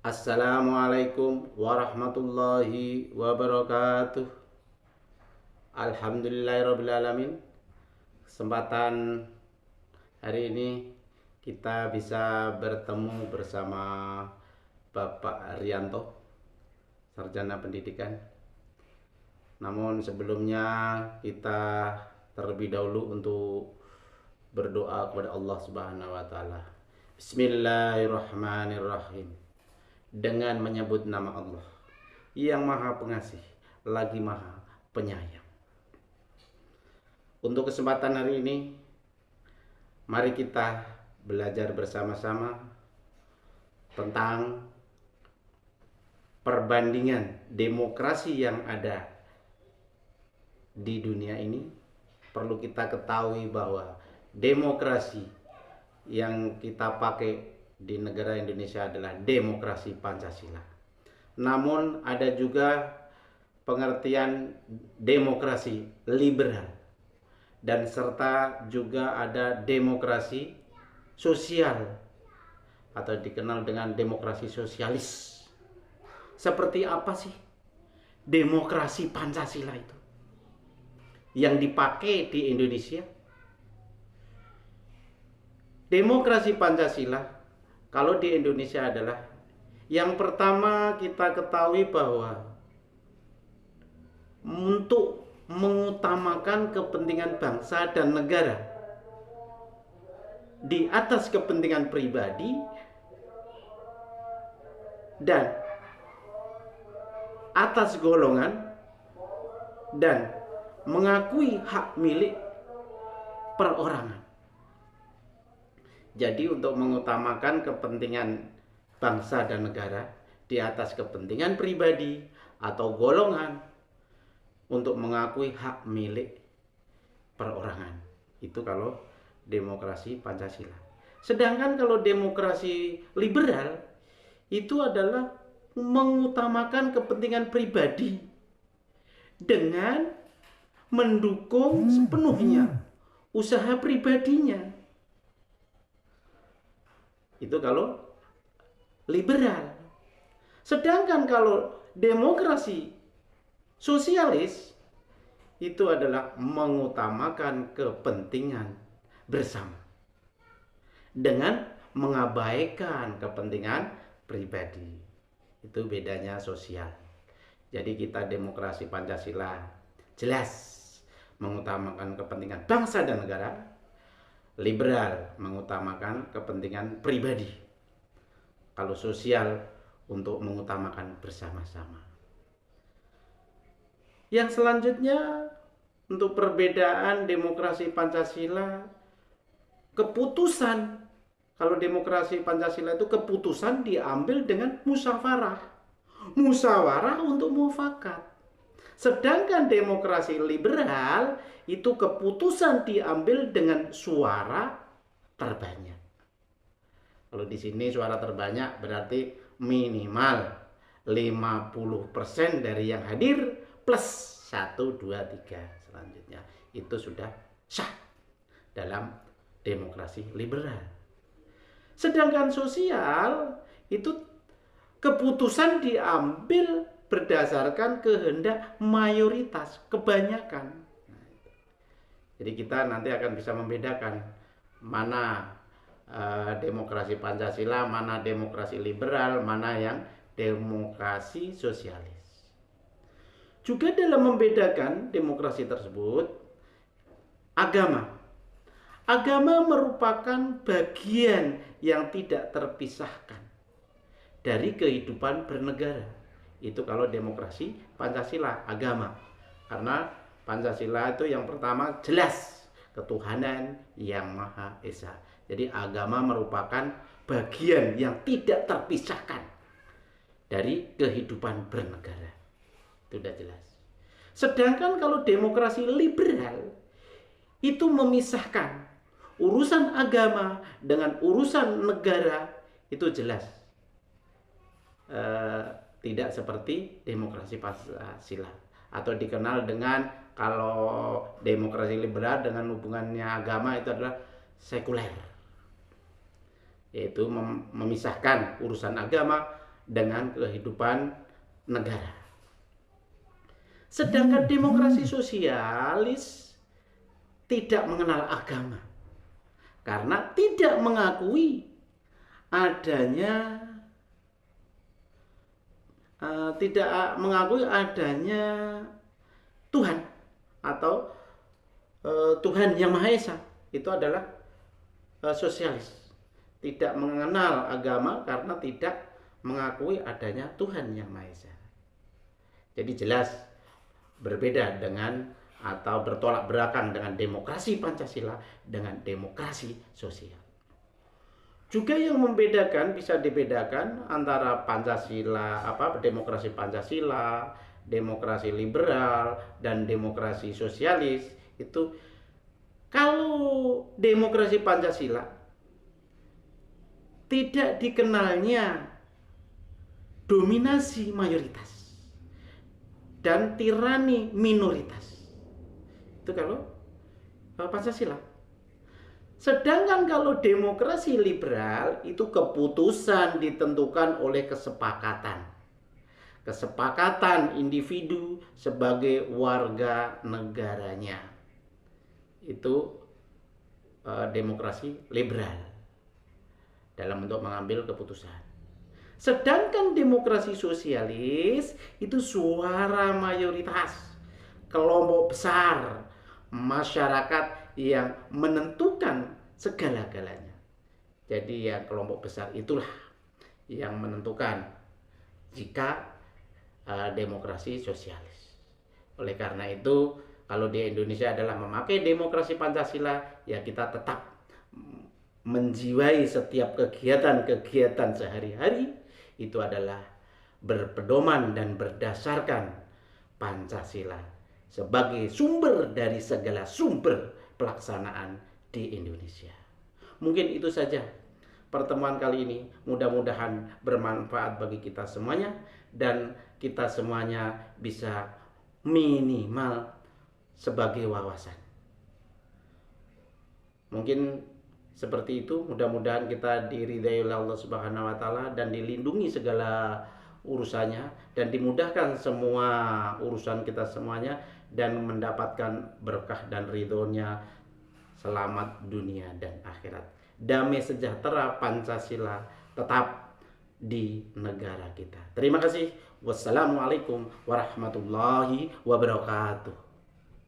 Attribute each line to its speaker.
Speaker 1: Assalamualaikum warahmatullahi wabarakatuh. Alhamdulillahirrabbilalamin. Kesempatan hari ini kita bisa bertemu bersama Bapak Rianto, Sarjana Pendidikan. Namun sebelumnya kita terlebih dahulu untuk berdoa kepada Allah Subhanahu wa taala. Bismillahirrahmanirrahim. Dengan menyebut nama Allah yang Maha Pengasih lagi Maha Penyayang. Untuk kesempatan hari ini, mari kita belajar bersama-sama tentang perbandingan demokrasi yang ada di dunia ini. Perlu kita ketahui bahwa demokrasi yang kita pakai di negara Indonesia adalah demokrasi Pancasila. Namun ada juga pengertian demokrasi liberal dan serta juga ada demokrasi sosial atau dikenal dengan demokrasi sosialis. Seperti apa sih demokrasi Pancasila itu yang dipakai di Indonesia? Demokrasi Pancasila kalau di Indonesia adalah yang pertama kita ketahui bahwa untuk mengutamakan kepentingan bangsa dan negara di atas kepentingan pribadi dan atas golongan dan mengakui hak milik perorangan. Jadi untuk mengutamakan kepentingan bangsa dan negara di atas kepentingan pribadi atau golongan untuk mengakui hak milik perorangan. Itu kalau demokrasi Pancasila. Sedangkan kalau demokrasi liberal itu adalah mengutamakan kepentingan pribadi dengan mendukung sepenuhnya usaha pribadinya. Itu kalau liberal. Sedangkan kalau demokrasi sosialis itu adalah mengutamakan kepentingan bersama dengan mengabaikan kepentingan pribadi. Itu bedanya sosial. Jadi kita demokrasi Pancasila jelas mengutamakan kepentingan bangsa dan negara. Liberal mengutamakan kepentingan pribadi. Kalau sosial untuk mengutamakan bersama-sama. Yang selanjutnya untuk perbedaan demokrasi Pancasila, keputusan. Kalau demokrasi Pancasila itu keputusan diambil dengan musyawarah. Musyawarah untuk mufakat. Sedangkan demokrasi liberal itu keputusan diambil dengan suara terbanyak. Kalau di sini suara terbanyak berarti minimal 50% dari yang hadir plus 1, 2, 3 selanjutnya. Itu sudah sah dalam demokrasi liberal. Sedangkan sosial itu keputusan diambil berdasarkan kehendak mayoritas, kebanyakan. Jadi kita nanti akan bisa membedakan mana demokrasi Pancasila, mana demokrasi liberal, mana yang demokrasi sosialis. Juga dalam membedakan demokrasi tersebut, agama. Agama merupakan bagian yang tidak terpisahkan dari kehidupan bernegara. Itu kalau demokrasi Pancasila, agama. Karena Pancasila itu yang pertama jelas ketuhanan yang Maha Esa. Jadi agama merupakan bagian yang tidak terpisahkan dari kehidupan bernegara. Itu sudah jelas. Sedangkan kalau demokrasi liberal itu memisahkan urusan agama dengan urusan negara, itu jelas. Tidak seperti demokrasi Pancasila atau dikenal dengan, kalau demokrasi liberal dengan hubungannya agama itu adalah sekuler, yaitu memisahkan urusan agama dengan kehidupan negara. Sedangkan demokrasi sosialis tidak mengenal agama karena tidak mengakui adanya Tuhan atau Tuhan yang Maha Esa. Itu adalah sosialis. Tidak mengenal agama karena tidak mengakui adanya Tuhan yang Maha Esa. Jadi jelas berbeda dengan atau bertolak belakang dengan demokrasi Pancasila dengan demokrasi sosial. Juga yang membedakan, bisa dibedakan antara Pancasila, demokrasi Pancasila, demokrasi liberal, dan demokrasi sosialis. Itu kalau demokrasi Pancasila tidak dikenalnya dominasi mayoritas dan tirani minoritas. Itu kalau Pancasila. Sedangkan kalau demokrasi liberal itu keputusan ditentukan oleh kesepakatan. Kesepakatan individu sebagai warga negaranya. Itu demokrasi liberal dalam bentuk mengambil keputusan. Sedangkan demokrasi sosialis itu suara mayoritas, kelompok besar masyarakat yang menentukan segala-galanya. Jadi ya kelompok besar itulah yang menentukan jika demokrasi sosialis. Oleh karena itu, kalau di Indonesia adalah memakai demokrasi Pancasila, ya kita tetap menjiwai setiap kegiatan-kegiatan sehari-hari itu adalah berpedoman dan berdasarkan Pancasila sebagai sumber dari segala sumber pelaksanaan di Indonesia. Mungkin itu saja pertemuan kali ini. Mudah-mudahan bermanfaat bagi kita semuanya dan kita semuanya bisa minimal sebagai wawasan. Mungkin seperti itu. Mudah-mudahan kita diridai oleh Allah Subhanahu wa taala dan dilindungi segala urusannya dan dimudahkan semua urusan kita semuanya dan mendapatkan berkah dan ridhonya, selamat dunia dan akhirat. Damai sejahtera Pancasila tetap di negara kita. Terima kasih. Wassalamualaikum warahmatullahi wabarakatuh.